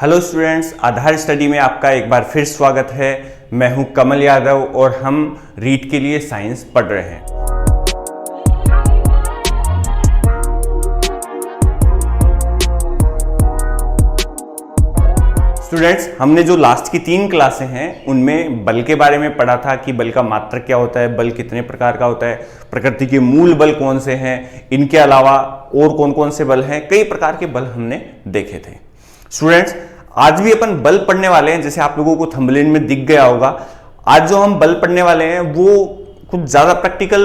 Hello students, आधार study में आपका एक बार फिर स्वागत है। मैं हूं कमल यादव और हम रीट के लिए साइंस पढ़ रहे हैं। स्टूडेंट्स, हमने जो लास्ट की 3 क्लासें हैं उनमें बल के बारे में पढ़ा था कि बल का मात्रक क्या होता है, बल कितने प्रकार का होता है, प्रकृति के मूल बल कौन से हैं, इनके अलावा और कौन कौन से बल हैं, कई प्रकार के बल हमने देखे थे। स्टूडेंट्स, आज भी अपन बल पढ़ने वाले हैं। जैसे आप लोगों को थंबनेल में दिख गया होगा, आज जो हम बल पढ़ने वाले हैं वो कुछ ज्यादा प्रैक्टिकल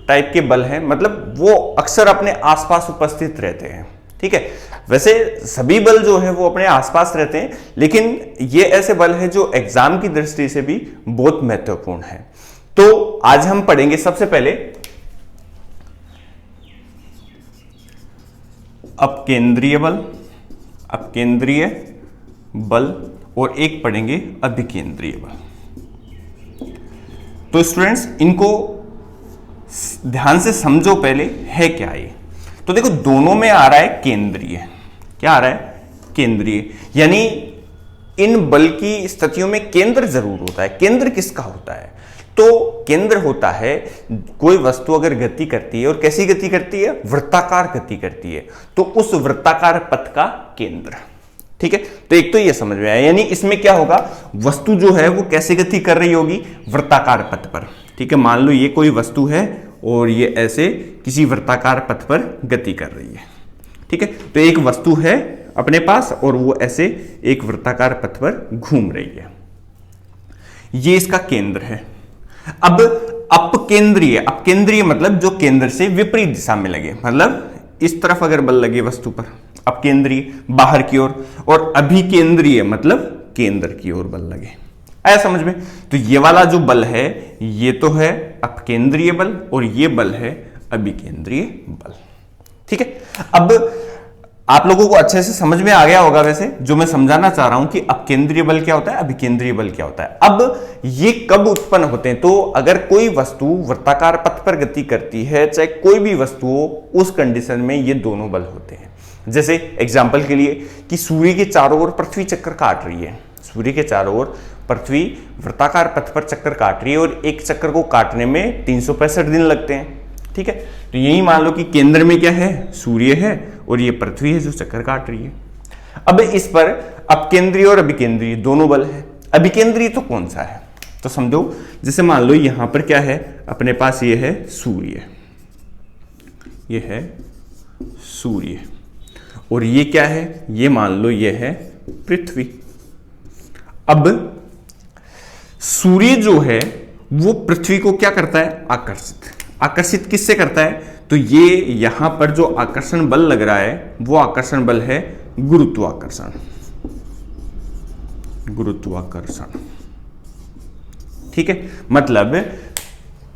टाइप के बल हैं। मतलब वो अक्सर अपने आसपास उपस्थित रहते हैं। ठीक है, वैसे सभी बल जो है वो अपने आसपास रहते हैं, लेकिन ये ऐसे बल है जो एग्जाम की दृष्टि से भी बहुत महत्वपूर्ण है। तो आज हम पढ़ेंगे सबसे पहले अपकेंद्रीय बल, अपकेंद्रीय बल, और एक पढ़ेंगे अभिकेंद्रीय बल। तो स्टूडेंट्स, इनको ध्यान से समझो पहले है क्या ये। तो देखो, दोनों में आ रहा है केंद्रीय। क्या आ रहा है? केंद्रीय। यानी इन बल की स्थितियों में केंद्र जरूर होता है। केंद्र किसका होता है? तो केंद्र होता है, कोई वस्तु अगर गति करती है, और कैसी गति करती है? वृत्ताकार गति करती है, तो उस वृत्ताकार पथ का केंद्र। ठीक है, तो एक तो ये समझ में आया। यानी इसमें क्या होगा, वस्तु जो है वो कैसे गति कर रही होगी? वृत्ताकार पथ पर। ठीक है, मान लो ये कोई वस्तु है और ये ऐसे किसी वृत्ताकार पथ पर गति कर रही है। ठीक है, तो एक वस्तु है अपने पास और वो ऐसे एक वृत्ताकार पथ पर घूम रही है। ये इसका केंद्र है। अब अपकेंद्रीय, अपकेंद्रीय मतलब जो केंद्र से विपरीत दिशा में लगे, मतलब इस तरफ अगर बल लगे वस्तु पर, अपकेंद्रीय बाहर की ओर, और अभिकेंद्रीय मतलब केंद्र की ओर बल लगे। आया समझ में? तो ये वाला जो बल है ये तो है अपकेंद्रीय बल और ये बल है अभिकेंद्रीय बल। ठीक है, अब आप लोगों को अच्छे से समझ में आ गया होगा वैसे जो मैं समझाना चाह रहा हूं कि अपकेंद्रीय बल क्या होता है, अभिकेंद्रीय बल क्या होता है। अब ये कब उत्पन्न होते हैं? तो अगर कोई वस्तु वृत्ताकार पथ पर गति करती है, चाहे कोई भी वस्तु हो, उस कंडीशन में ये दोनों बल होते हैं। जैसे एग्जाम्पल के लिए कि सूर्य के चारों ओर पृथ्वी चक्कर काट रही है, सूर्य के चारों ओर पृथ्वी वृत्ताकार पथ पर चक्कर काट रही है और एक चक्कर को काटने में 365 दिन लगते हैं। ठीक है, तो यही मान लो कि केंद्र में क्या है? सूर्य है और ये पृथ्वी है जो चक्कर काट रही है। अब इस पर अपकेंद्रीय और अभिकेंद्रीय दोनों बल है। अभिकेंद्रीय तो कौन सा है? तो समझो, जैसे मान लो यहां पर क्या है अपने पास, ये है सूर्य, ये है सूर्य, और ये क्या है? ये मान लो ये है पृथ्वी। अब सूर्य जो है वो पृथ्वी को क्या करता है? आकर्षित। आकर्षित किससे करता है? तो ये यहां पर जो आकर्षण बल लग रहा है वो आकर्षण बल है गुरुत्वाकर्षण। गुरुत्वाकर्षण। ठीक है, मतलब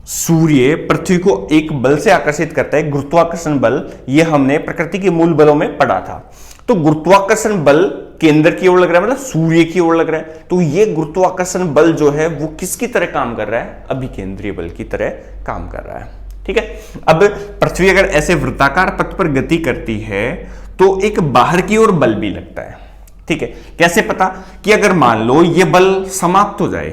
सूर्य पृथ्वी को एक बल से आकर्षित करता है, गुरुत्वाकर्षण बल। ये हमने प्रकृति के मूल बलों में पढ़ा था। तो गुरुत्वाकर्षण बल केंद्र की ओर लग रहा है, मतलब सूर्य की ओर लग रहा है। तो ये गुरुत्वाकर्षण बल जो है वो किसकी तरह काम कर रहा है? अभिकेंद्रीय बल की तरह काम कर रहा है। ठीक है, अब पृथ्वी अगर ऐसे वृत्ताकार पथ पर गति करती है तो एक बाहर की ओर बल भी लगता है। ठीक है, कैसे पता? कि अगर मान लो ये बल समाप्त हो जाए,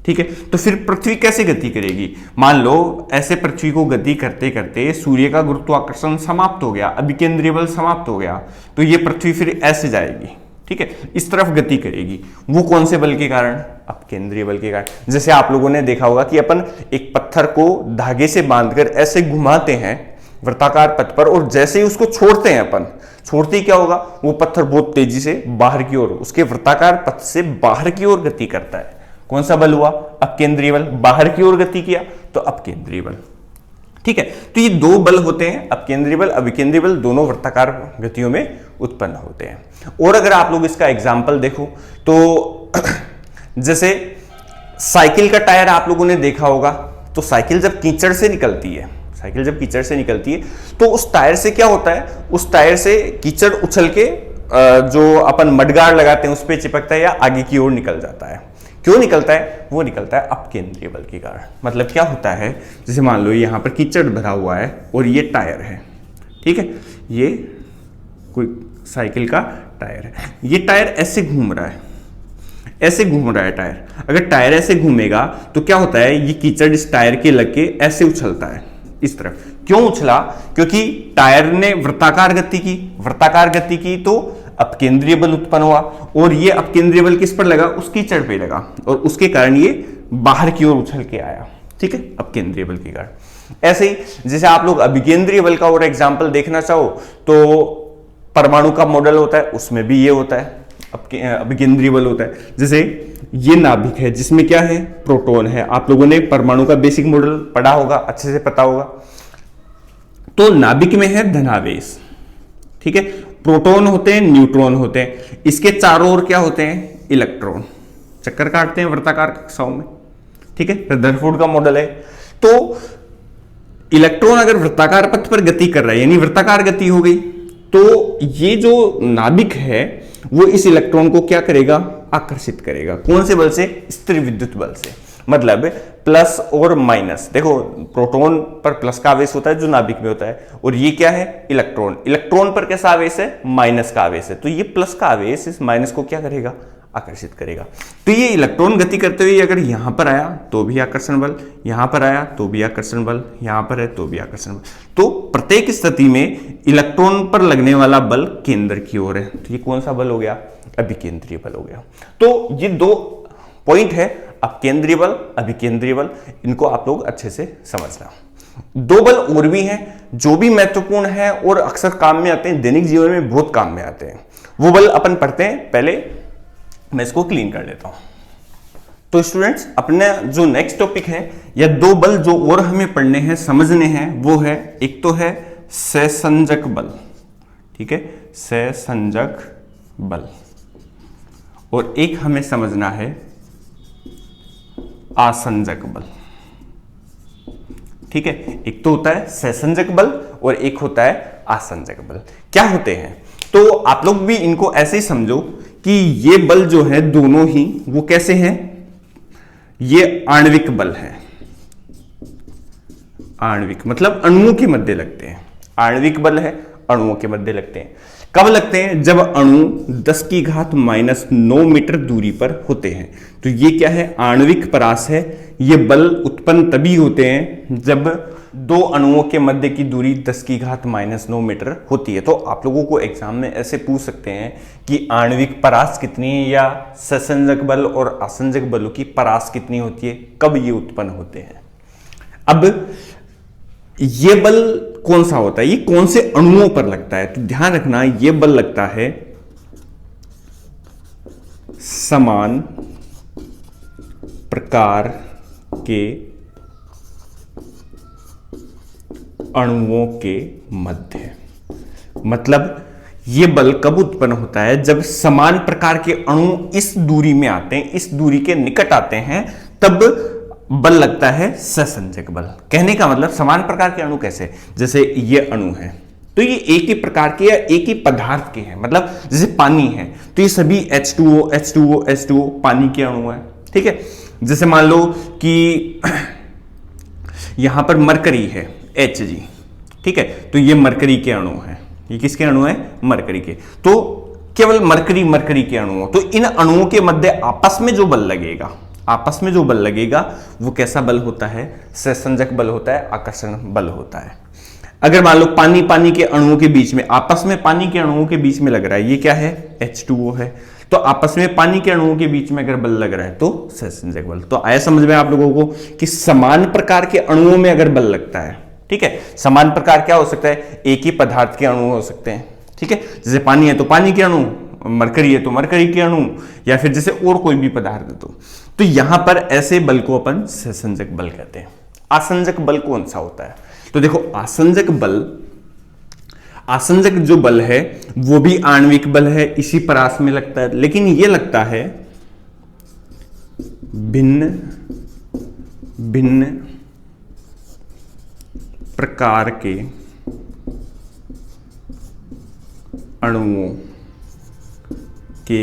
ठीक है, तो फिर पृथ्वी कैसे गति करेगी? मान लो ऐसे पृथ्वी को गति करते करते सूर्य का गुरुत्वाकर्षण समाप्त हो गया, अभिकेंद्रीय बल समाप्त हो गया, तो ये पृथ्वी फिर ऐसे जाएगी। ठीक है, इस तरफ गति करेगी। वो कौन से बल के कारण? अपकेंद्रीय बल के कारण। जैसे आप लोगों ने देखा होगा कि अपन एक पत्थर को धागे से बांधकर ऐसे घुमाते हैं वृत्ताकार पथ पर, और जैसे ही उसको छोड़ते हैं अपन, छोड़ते ही क्या होगा? वो पत्थर बहुत तेजी से बाहर की ओर, उसके वृत्ताकार पथ से बाहर की ओर गति करता है। कौन सा बल हुआ? अपकेंद्रीय बल। बाहर की ओर गति किया तो अपकेंद्रीय बल। ठीक है, तो ये दो बल होते हैं, अपकेंद्रीय बल, अभिकेंद्रीय बल, दोनों वृत्ताकार गतियों में उत्पन्न होते हैं। और अगर आप लोग इसका एग्जाम्पल देखो तो जैसे साइकिल का टायर आप लोगों ने देखा होगा, तो साइकिल जब कीचड़ से निकलती है, साइकिल जब कीचड़ से निकलती है तो उस टायर से क्या होता है? उस टायर से कीचड़ उछल के जो अपन मडगार्ड लगाते हैं उस पर चिपकता है या आगे की ओर निकल जाता है। क्यों निकलता है? वो निकलता है अपकेंद्रीय बल के कारण। मतलब क्या होता है, जैसे मान लो यहां पर कीचड़ भरा हुआ है और ये टायर है, ठीक है, ये कोई साइकिल का टायर है। ये टायर ऐसे घूम रहा है, ऐसे घूम रहा है टायर। अगर टायर ऐसे घूमेगा तो क्या होता है, ये कीचड़ इस टायर के लग के ऐसे उछलता है इस तरफ। क्यों उछला? क्योंकि टायर ने वृत्ताकार गति की, वृत्ताकार गति की तो अपकेंद्रीय बल उत्पन्न हुआ, और ये अपकेंद्रीय बल किस पर लगा? उस कीचड़ पे लगा, और उसके कारण ये बाहर की ओर उछल के आया। ठीक है, अपकेंद्रीय बल के कारण। ऐसे ही जैसे आप लोग अभिकेंद्रीय बल का और एग्जाम्पल देखना चाहो तो परमाणु का मॉडल होता है, उसमें भी ये होता है, अभिकेंद्रीय बल होता है। जैसे ये नाभिक है जिसमें क्या है? प्रोटॉन है। आप लोगों ने परमाणु का बेसिक मॉडल पढ़ा होगा, अच्छे से पता होगा। तो नाभिक में है धनावेश, ठीक है, प्रोटॉन होते हैं, न्यूट्रॉन होते हैं, इसके चारों ओर क्या होते हैं? इलेक्ट्रॉन चक्कर काटते हैं वृत्ताकार कक्षाओं में। ठीक है, रदरफोर्ड का मॉडल है। तो इलेक्ट्रॉन अगर वृत्ताकार पथ पर गति कर रहा है, यानी वृत्ताकार गति हो गई, तो ये जो नाभिक है वो इस इलेक्ट्रॉन को क्या करेगा? आकर्षित करेगा। कौन से बल से? स्थिर विद्युत बल से। मतलब प्लस और माइनस, देखो प्रोटॉन पर प्लस का आवेश होता है जो नाभिक में होता है, और ये क्या है? इलेक्ट्रॉन। इलेक्ट्रॉन पर कैसा आवेश है? माइनस का आवेश है। तो ये प्लस का आवेश इस माइनस को क्या करेगा? आकर्षित करेगा। तो ये इलेक्ट्रॉन गति करते हुए अगर यहां पर आया तो भी आकर्षण बल, यहां पर आया तो भी आकर्षण बल, यहां पर है तो भी आकर्षण बल। तो प्रत्येक स्थिति में इलेक्ट्रॉन पर लगने वाला बल केंद्र की ओर है। तो ये कौन सा बल हो गया? अभिकेंद्रीय बल हो गया। तो ये दो पॉइंट है, अपकेंद्रीय बल, अभिकेंद्रीय बल, इनको आप लोग अच्छे से समझना। दो बल और भी हैं जो भी महत्वपूर्ण है और अक्सर काम में आते हैं, दैनिक जीवन में बहुत काम में आते हैं। वो बल अपन पढ़ते हैं, पहले मैं इसको क्लीन कर लेता हूं। तो स्टूडेंट्स, अपने जो नेक्स्ट टॉपिक है या दो बल जो और हमें पढ़ने हैं, समझने हैं, वो है, एक तो है सहसंजक बल, ठीक है, सहसंजक बल, और एक हमें समझना है आसंजक बल। ठीक है, एक तो होता है सहसंजक बल और एक होता है आसंजक बल। क्या होते हैं? तो आप लोग भी इनको ऐसे ही समझो कि ये बल जो है दोनों ही वो कैसे हैं? ये आणविक बल है। आणविक मतलब अणुओं के मध्य लगते हैं। आणविक बल है, अणुओं के मध्य लगते हैं। कब लगते हैं? जब अणु 10⁻⁹ मीटर दूरी पर होते हैं। तो ये क्या है? आणविक परास है। ये बल उत्पन्न तभी होते हैं जब दो अणुओं के मध्य की दूरी 10⁻⁹ मीटर होती है। तो आप लोगों को एग्जाम में ऐसे पूछ सकते हैं कि आणविक परास कितनी है, या सहसंजक बल और आसंजक बलों की परास कितनी होती है, कब ये उत्पन्न होते हैं। अब ये बल कौन सा होता है? ये कौन से अणुओं पर लगता है? तो ध्यान रखना, ये बल लगता है समान प्रकार के अणुओं के मध्य। मतलब ये बल कब उत्पन्न होता है? जब समान प्रकार के अणु इस दूरी में आते हैं, इस दूरी के निकट आते हैं, तब बल लगता है सहसंजक बल। कहने का मतलब समान प्रकार के अणु कैसे? जैसे ये अणु है तो ये एक ही प्रकार के या एक ही पदार्थ के हैं। मतलब जैसे पानी है तो ये सभी H2O H2O H2O पानी के अणु हैं। ठीक है, जैसे मान लो कि यहां पर मरकरी है Hg, ठीक है, तो ये मरकरी के अणु हैं। ये किसके अणु हैं? मरकरी के। तो केवल मरकरी के अणु हो, तो इन अणुओं के मध्य आपस में जो बल लगेगा, आपस में जो बल लगेगा वो कैसा बल होता है? सहसंजक बल होता है, आकर्षण बल होता है। अगर मान लो पानी के अणुओं के बीच में, आपस में पानी के अणुओं के बीच में लग रहा है, ये क्या है? H2O है। तो आपस में पानी के अणुओं के बीच में अगर बल लग रहा है तो सहसंजक बल। तो आया समझ में आप लोगों को कि समान प्रकार के अणुओं में अगर बल लगता है, ठीक है, समान प्रकार क्या हो सकता है? एक ही पदार्थ के अणु हो सकते हैं। ठीक है, जैसे पानी है तो पानी के अणु, मरकरी है तो मरकरी के अणु, या फिर जैसे और कोई भी पदार्थ है। तो यहां पर ऐसे बल को अपन सहसंजक बल कहते हैं। आसंजक बल कौन सा होता है? तो देखो, आसंजक जो बल है वो भी आणविक बल है, इसी परास में लगता है, लेकिन ये लगता है भिन्न भिन्न प्रकार के अणुओं के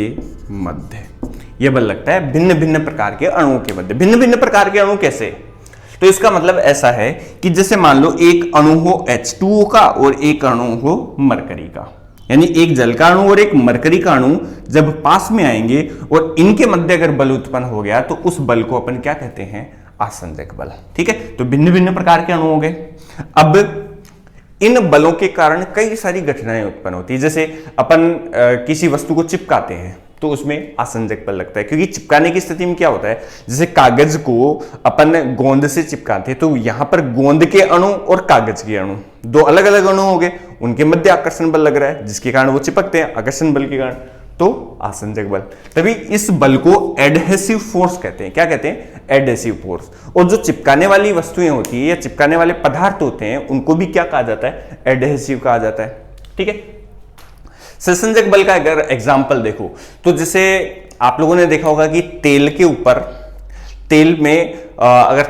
मध्य। यह बल लगता है भिन्न भिन्न प्रकार के अणुओं के मध्य। भिन्न भिन्न प्रकार के अणु कैसे? तो इसका मतलब ऐसा है कि जैसे मान लो एक अणु हो H2O का और एक अणु हो मरकरी का, यानी एक जल का अणु और एक मरकरी का अणु जब पास में आएंगे और इनके मध्य अगर बल उत्पन्न हो गया तो उस बल को अपन क्या कहते हैं, आसंजक बल। ठीक है, तो भिन्न भिन्न प्रकार के अणु हो गए। अब इन बलों के कारण कई सारी घटनाएं उत्पन्न होती है। जैसे अपन किसी वस्तु को चिपकाते हैं तो उसमें आसंजक बल लगता है, क्योंकि चिपकाने की स्थिति में क्या होता है, जैसे कागज को अपन गोंद से चिपकाते हैं तो यहां पर गोंद के अणु और कागज के अणु दो अलग अलग अणु हो गए, उनके मध्य आकर्षण बल लग रहा है जिसके कारण वो चिपकते हैं आकर्षण बल के कारण, तो आसंजक बल। तभी इस बल को एडहेसिव फोर्स कहते हैं। क्या कहते हैं, एडहेसिव फोर्स। और जो चिपकाने वाली वस्तुएं होती है या चिपकाने वाले पदार्थ होते हैं उनको भी क्या कहा जाता है, एडहेसिव कहा जाता है। ठीक है, सहसंजक बल का अगर एग्जाम्पल देखो तो जैसे आप लोगों ने देखा होगा कि तेल के ऊपर, तेल में अगर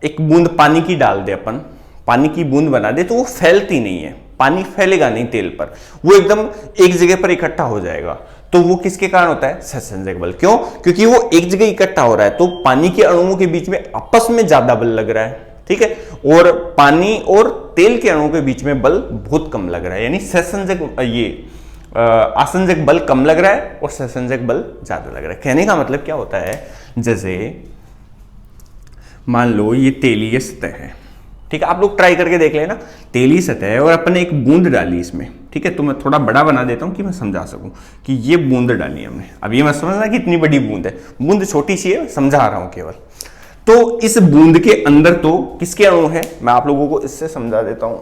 एक बूंद पानी की डाल दे, अपन पानी की बूंद बना दे तो वो फैलती नहीं है, पानी फैलेगा नहीं तेल पर, वो एकदम एक जगह पर इकट्ठा हो जाएगा। तो वो किसके कारण होता है, सहसंजक बल। क्यों, क्योंकि वो एक जगह इकट्ठा हो रहा है तो पानी के अणुओं के बीच में आपस में ज्यादा बल लग रहा है। ठीक है, और पानी और तेल के अणुओं के बीच में बल बहुत कम लग रहा है, यानी सहसंजक आसंजक बल कम लग रहा है और सहसंजक बल ज्यादा लग रहा है। कहने का मतलब क्या होता है, जैसे मान लो ये तेलीय सतह है। ठीक है, आप लोग ट्राई करके देख लेना, तेलीय सतह है और अपन ने एक बूंद डाली इसमें। ठीक है, तो मैं थोड़ा बड़ा बना देता हूं कि मैं समझा सकूं कि ये बूंद डाली हमने। अब ये मत समझना कि इतनी बड़ी बूंद है, बूंद छोटी सी है, समझा रहा हूं केवल। तो इस बूंद के अंदर तो किसके अणु है, मैं आप लोगों को इससे समझा देता हूं।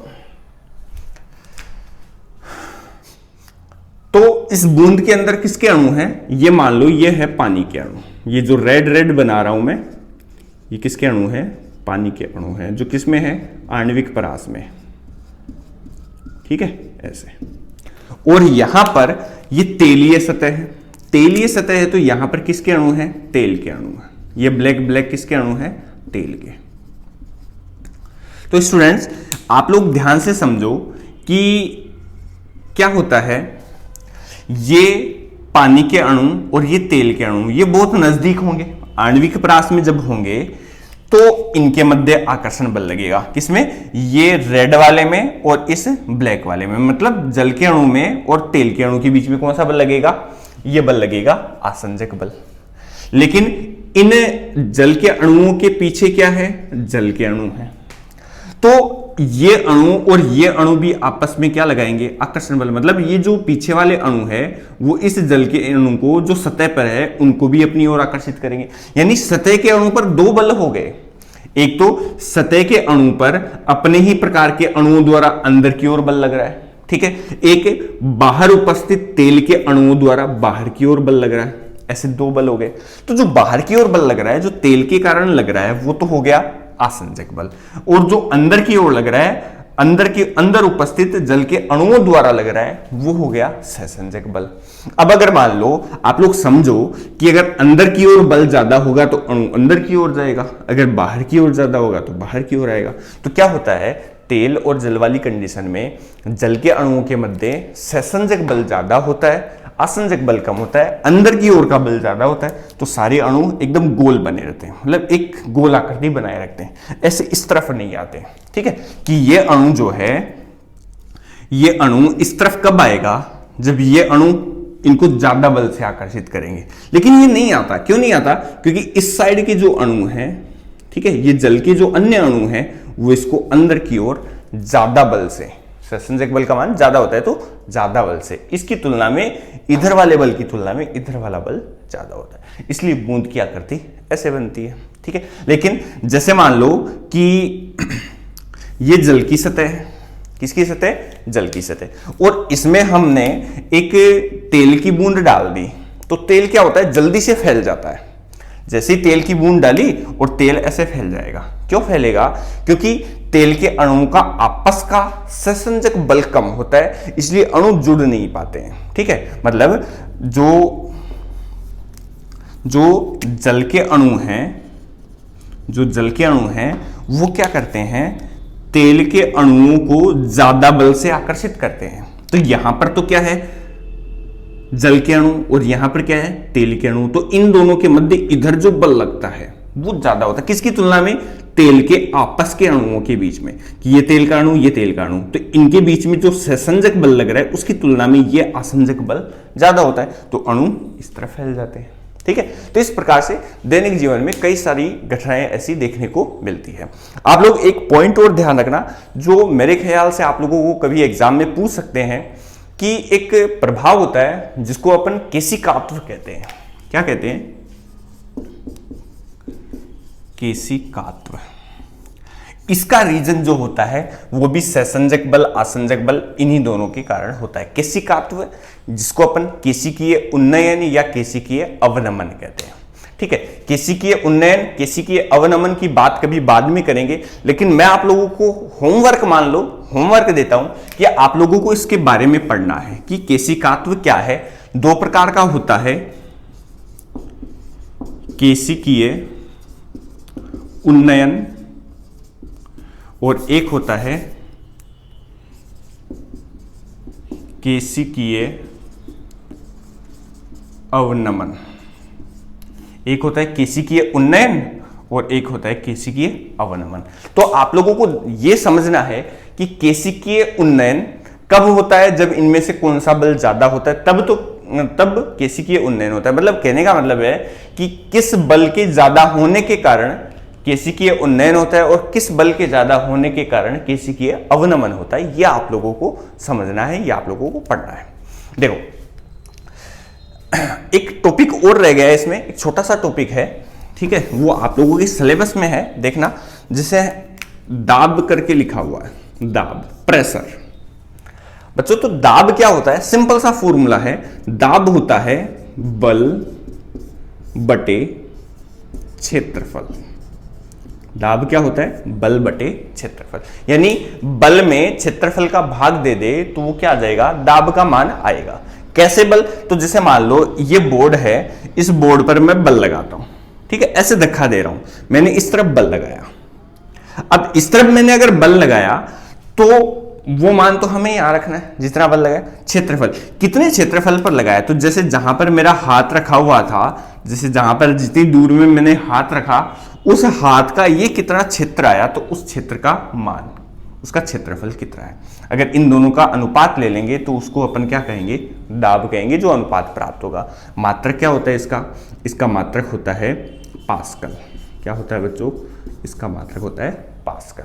तो इस बूंद के अंदर किसके अणु हैं, ये मान लो ये है पानी के अणु। ये जो रेड रेड बना रहा हूं मैं, ये किसके अणु है, पानी के अणु हैं, जो किसमें है, आणविक परास में। ठीक है, ऐसे। और यहां पर ये तेलीय सतह है, तेलीय सतह है तो यहां पर किसके अणु हैं, तेल के अणु हैं। ये ब्लैक ब्लैक किसके अणु हैं, तेल के। तो स्टूडेंट्स आप लोग ध्यान से समझो कि क्या होता है, ये पानी के अणु और ये तेल के अणु ये बहुत नजदीक होंगे, आणविक परास में जब होंगे तो इनके मध्य आकर्षण बल लगेगा। किसमें, ये रेड वाले में और इस ब्लैक वाले में, मतलब जल के अणु में और तेल के अणु के बीच में कौन सा बल लगेगा, ये बल लगेगा आसंजक बल। लेकिन इन जल के अणुओं के पीछे क्या है, जल के अणु है, तो ये अणु और ये अणु भी आपस में क्या लगाएंगे, आकर्षण बल। मतलब ये जो पीछे वाले अणु है वो इस जल के अणु को जो सतह पर है उनको भी अपनी ओर आकर्षित करेंगे। यानी सतह के अणु पर दो बल हो गए, एक तो सतह के अणु पर अपने ही प्रकार के अणुओं द्वारा अंदर की ओर बल लग रहा है। ठीक है, एक बाहर उपस्थित तेल के अणुओं द्वारा बाहर की ओर बल लग रहा है। ऐसे दो बल हो गए। तो जो बाहर की ओर बल लग रहा है, जो तेल के कारण लग रहा है, वो तो हो गया आसंजक बल। और जो अंदर की ओर लग रहा है, अंदर उपस्थित जल के अणुओं द्वारा लग रहा है, वो हो गया सहसंजक बल। अब अगर मान लो आप लोग समझो कि अगर अंदर की ओर बल ज्यादा होगा तो अणु अंदर की ओर जाएगा, अगर बाहर की ओर ज्यादा होगा तो बाहर की ओर आएगा। तो क्या होता है, तेल और जल वाली कंडीशन में जल के अणुओं के मध्य सहसंजक बल ज्यादा होता है, आसंजक बल कम होता है, अंदर की ओर का बल ज्यादा होता है। तो सारे अणु एकदम गोल बने रहते हैं, मतलब एक गोल आकृति बनाए रखते हैं, ऐसे इस तरफ नहीं आते। ठीक है, कि ये अणु जो है, ये अणु इस तरफ कब आएगा, जब ये अणु इनको ज्यादा बल से आकर्षित करेंगे। लेकिन ये नहीं आता, क्यों नहीं आता, क्योंकि इस साइड के जो अणु हैं, ठीक है, ये जल के जो अन्य अणु हैं वो इसको अंदर की ओर ज्यादा बल से, सहसंजक बल का मान ज्यादा होता है तो ज्यादा बल से, इसकी तुलना में इधर वाले बल की तुलना में इधर वाला बल ज्यादा होता है, इसलिए बूंद की आकृति ऐसे बनती है। ठीक है, लेकिन जैसे मान लो कि ये जल की सतह है, किसकी सतह, जल की सतह, और इसमें हमने एक तेल की बूंद डाल दी, तो तेल क्या होता है, जल्दी से फैल जाता है। जैसे ही तेल की बूंद डाली और तेल ऐसे फैल जाएगा। क्यों फैलेगा, क्योंकि तेल के अणुओं का आपस का सहसंजक बल कम होता है, इसलिए अणु जुड़ नहीं पाते हैं। ठीक है, मतलब जो जल के अणु हैं, जो जल के अणु हैं वो क्या करते हैं, तेल के अणुओं को ज्यादा बल से आकर्षित करते हैं। तो यहां पर तो क्या है, जल के अणु, और यहां पर क्या है, तेल के अणु। तो इन दोनों के मध्य इधर जो बल लगता है वो ज्यादा होता है, किसकी तुलना में, तेल के आपस के अणुओं के बीच में, कि ये तेल का अणु, ये तेल का अणु, तो इनके बीच में जो सहसंजक बल लग रहा है उसकी तुलना में ये आसंजक बल ज्यादा होता है, तो अणु इस तरफ फैल जाते हैं। ठीक है, तो इस प्रकार से दैनिक जीवन में कई सारी घटनाएं ऐसी देखने को मिलती है। आप लोग एक पॉइंट और ध्यान रखना, जो मेरे ख्याल से आप लोगों को कभी एग्जाम में पूछ सकते हैं, कि एक प्रभाव होता है जिसको अपन केशिकात्व कहते हैं। क्या कहते हैं? केशिकात्व। इसका रीजन जो होता है वो भी सहसंजक बल, आसंजक बल, इन्हीं दोनों के कारण होता है। केशिकात्व, जिसको अपन केशिकीय उन्नयन या केशिकीय अवनमन कहते हैं। ठीक है, केशिकीय उन्नयन, केशिकीय अवनमन की बात कभी बाद में करेंगे, लेकिन मैं आप लोगों को होमवर्क, मान लो होमवर्क देता हूं कि आप लोगों को इसके बारे में पढ़ना है कि केशिकात्व क्या है। दो प्रकार का होता है, केशिकीय उन्नयन और एक होता है केशिकीय अवनमन। एक होता है केशिकीय उन्नयन और एक होता है केशिकीय अवनमन। तो आप लोगों को यह समझना है कि केशिकीय उन्नयन कब होता है, जब इनमें से कौन सा बल ज्यादा होता है, तब केशिकीय उन्नयन होता है। मतलब कहने का मतलब है कि किस बल के ज्यादा होने के कारण केशिकीय उन्नयन होता है और किस बल के ज्यादा होने के कारण केशिकीय अवनमन होता है। यह आप लोगों को समझना है, यह आप लोगों को पढ़ना है। देखो, एक टॉपिक और रह गया है इसमें, एक छोटा सा टॉपिक है, ठीक है, वो आप लोगों के सिलेबस में है, देखना, जिसे दाब करके लिखा हुआ है, दाब, प्रेशर। बच्चों, तो दाब क्या होता है? सिंपल सा फॉर्मूला है, दाब होता है बल बटे क्षेत्रफल। दाब क्या होता है? बल बटे क्षेत्रफल। यानी बल में क्षेत्रफल का भाग दे दे तो वो क्या आ जाएगा? दाब का मान आएगा। कैसे बल? तो जैसे मान लो ये बोर्ड है, इस बोर्ड पर मैं बल लगाता हूं, ठीक है, ऐसे धक्का दे रहा हूं, मैंने इस तरफ बल लगाया। अब इस तरफ मैंने अगर बल लगाया तो वो मान तो हमें यहां रखना है जितना बल लगाया। क्षेत्रफल, कितने क्षेत्रफल पर लगाया? तो जैसे जहां पर मेरा हाथ रखा हुआ था, जैसे जहां पर जितनी दूर में मैंने हाथ रखा, उस हाथ का ये कितना क्षेत्र आया, तो उस क्षेत्र का मान, उसका क्षेत्रफल कितना है। अगर इन दोनों का अनुपात ले लेंगे तो उसको अपन क्या कहेंगे? दाब कहेंगे, जो अनुपात प्राप्त होगा। मात्रक क्या होता है इसका? इसका मात्रक होता है पास्कल। क्या होता है बच्चों? इसका मात्रक होता है पास्कल।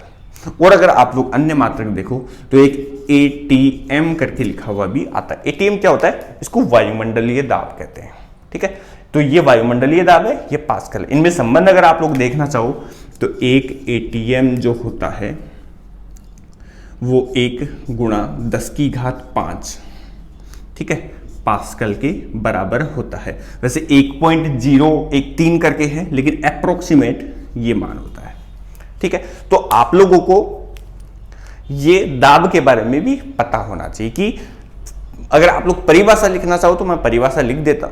और अगर आप लोग अन्य मात्रक देखो तो एक एटीएम करके लिखा हुआ भी आता है। एटीएम क्या होता है? इसको वायुमंडलीय दाब कहते हैं। ठीक है, तो ये वायुमंडलीय दाब है, ये पास्कल। इनमें संबंध अगर आप लोग देखना चाहो तो एक एटीएम जो होता है वो 1 गुणा 10⁵ ठीक है, पास्कल के बराबर होता है। वैसे 1.013 करके है, लेकिन अप्रोक्सीमेट ये मान होता है। ठीक है, तो आप लोगों को ये दाब के बारे में भी पता होना चाहिए कि अगर आप लोग परिभाषा लिखना चाहो तो मैं परिभाषा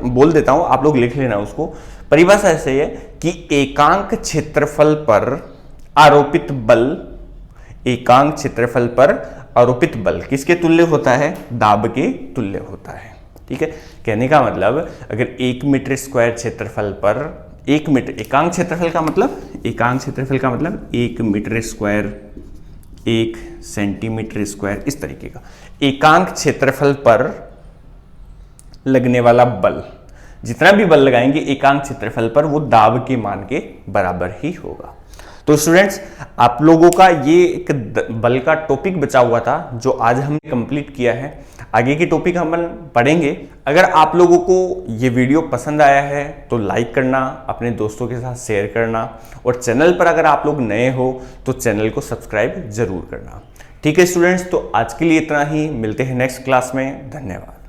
बोल देता हूं, आप लोग लिख लेना उसको। परिभाषा ऐसे है कि एकांक क्षेत्रफल पर आरोपित बल, एकांक क्षेत्रफल पर आरोपित बल किसके तुल्य होता है? दाब के तुल्य होता है। ठीक है, कहने का मतलब अगर 1 मीटर स्क्वायर क्षेत्रफल पर 1 मीटर, एकांक क्षेत्रफल का मतलब 1 मीटर स्क्वायर 1 सेंटीमीटर स्क्वायर, इस तरीके का एकांक क्षेत्रफल पर लगने वाला बल, जितना भी बल लगाएंगे एकांक क्षेत्रफल पर, वो दाब के मान के बराबर ही होगा। तो स्टूडेंट्स, आप लोगों का ये एक बल का टॉपिक बचा हुआ था जो आज हमने कंप्लीट किया है। आगे की टॉपिक हम पढ़ेंगे। अगर आप लोगों को ये वीडियो पसंद आया है तो लाइक करना, अपने दोस्तों के साथ शेयर करना, और चैनल पर अगर आप लोग नए हो तो चैनल को सब्सक्राइब जरूर करना। ठीक है स्टूडेंट्स, तो आज के लिए इतना ही, मिलते हैं नेक्स्ट क्लास में। धन्यवाद।